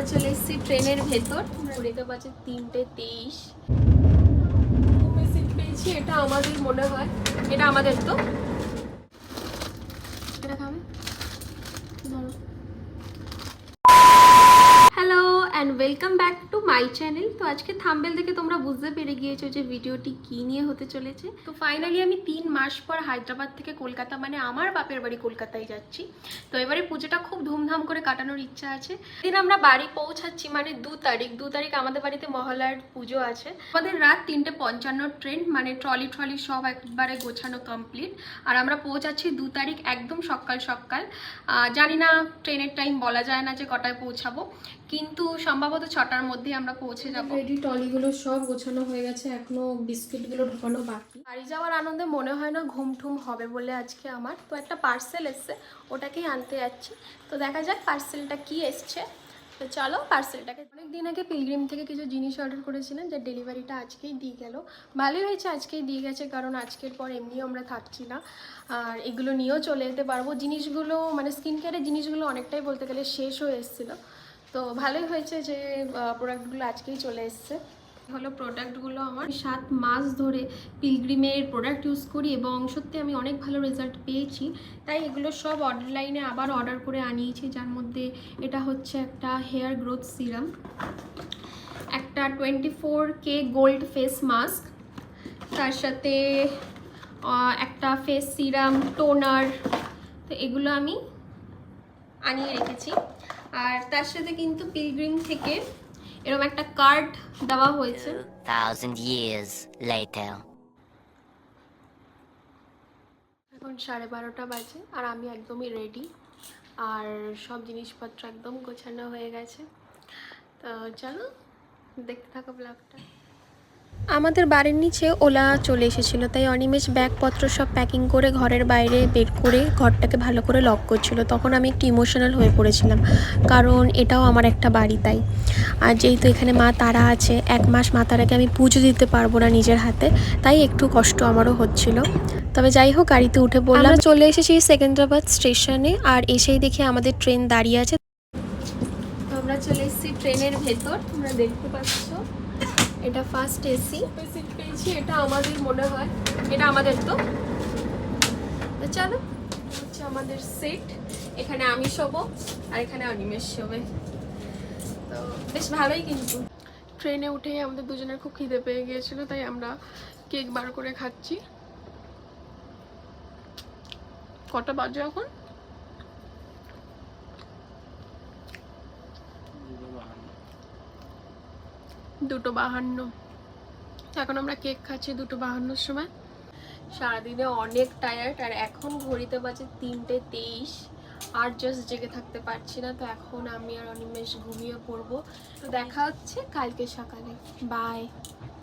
আমরা চলে এসেছি ট্রেনের ভেতর। ঘড়িতে বাজে 3:23। সিট পেয়েছি, এটা আমাদের মনে হয়, এটা আমাদের তো। এটা খাবে? Hello and welcome back to my channel. তো আজকে থাম্বনেল থেকে তোমরা বুঝতে পেরে গিয়েছো যে ভিডিওটি কী নিয়ে হতে চলেছে। তো ফাইনালি আমি 3 মাস পর হায়দ্রাবাদ থেকে কলকাতা, মানে আমার বাপের বাড়ি কলকাতায় যাচ্ছি। তো এবারে পুজোটা খুব ধুমধাম করে কাটানোর ইচ্ছা আছে। দিন আমরা বাড়ি পৌঁছাচ্ছি, মানে 2 তারিখ আমাদের বাড়িতে মহালয়ার পুজো আছে। আমাদের রাত 3:55 ট্রেন, মানে ট্রলি সব একবারে গোছানো কমপ্লিট। আর আমরা পৌঁছাচ্ছি 2 তারিখ একদম সকাল সকাল। জানি না ট্রেনের টাইম বলা যায় না যে কটায় পৌঁছাবো, কিন্তু সম্ভবত 6টার মধ্যে আমরা পৌঁছে যাবো। রেডি, ট্রলিগুলো সব গোছানো হয়ে গেছে, এখনো বিস্কিটগুলো ঢোকানো বাকি। বাড়ি যাওয়ার আনন্দে মনে হয় না ঘুম ঠুম হবে বলে আজকে আমার তো একটা পার্সেল এসছে, ওটাকেই আনতে যাচ্ছি। তো দেখা যাক পার্সেলটা কি এসছে। তো চলো পার্সেলটাকে। অনেকদিন আগে পিলগ্রিম থেকে কিছু জিনিস অর্ডার করেছিলাম, যে ডেলিভারিটা আজকেই দিয়ে গেল। ভালোই হয়েছে আজকেই দিয়ে গেছে, কারণ আজকের পর এমনিও আমরা থাকছি না, আর এগুলো নিয়েও চলে যেতে পারবো। জিনিসগুলো মানে স্কিন কেয়ারের জিনিসগুলো অনেকটাই বলতে গেলে শেষ হয়ে এসেছিলো। তো ভালোই হয়েছে যে প্রোডাক্টগুলো আজকেই চলে এসছে। হলো প্রোডাক্টগুলো আমার 7 মাস ধরে পিলগ্রিমের প্রোডাক্ট ইউজ করি এবং সত্যি আমি অনেক ভালো রেজাল্ট পেয়েছি। তাই এগুলো সব অনলাইনে আবার অর্ডার করে আনিয়েছি, যার মধ্যে এটা হচ্ছে একটা হেয়ার গ্রোথ সিরাম, একটা 24K গোল্ড ফেস মাস্ক, তার সাথে একটা ফেস সিরাম, টোনার। তো এগুলো আমি আনিয়ে রেখেছি। আর তার সাথে কিন্তু পিলগ্রিম থেকে এরকম একটা কার্ড দেওয়া হয়েছে। 2000 years later. এখন 12:30 বাজে আর আমি একদমই রেডি, আর সব জিনিসপত্র একদম গোছানো হয়ে গেছে। তো চলো দেখতে থাকো ব্লগটা। আমাদের বাড়ির নিচে ওলা চলে এসেছিলো, তাই অনিমেষ ব্যাগপত্র সব প্যাকিং করে ঘরের বাইরে বের করে ঘরটাকে ভালো করে লক করছিল। তখন আমি একটু ইমোশনাল হয়ে পড়েছিলাম, কারণ এটাও আমার একটা বাড়ি। তাই আর যেহেতু এখানে মা তারা আছে, 1 মাস মা তারাকে আমি পুজো দিতে পারবো না নিজের হাতে, তাই একটু কষ্ট আমারও হচ্ছিল। তবে যাই হোক, গাড়িতে উঠে বললাম। চলে এসেছি সেকেন্দ্রাবাদ স্টেশনে, আর এসেই দেখি আমাদের ট্রেন দাঁড়িয়ে আছে। আমরা চলে এসেছি ট্রেনের ভেতর, তোমরা দেখতে পাচ্ছ। এটা ফার্স্ট এসি সিট পেয়েছি, এটা আমাদের মনে হয়, এটা আমাদের তো। চলো, হচ্ছে আমাদের সিট। এখানে আমি শোবো আর এখানে অনিমেষ শোবে। তো বেশ ভালোই। কিন্তু ট্রেনে উঠেই আমাদের দুজনের খুব খিদে পেয়ে গিয়েছিল, তাই আমরা কেক বার করে খাচ্ছি। কটা বাজে এখন? 2:52। এখন আমরা কেক খাচ্ছি 2:52 সময়। সারাদিনে অনেক টায়ার্ড, আর এখন ঘড়িতে বাজে 3:23। আর জাস্ট জেগে থাকতে পারছি না। তো এখন আমি আর অনিমেষ ঘুমিয়ে পড়বো। তো দেখা হচ্ছে কালকে সকালে। বাই।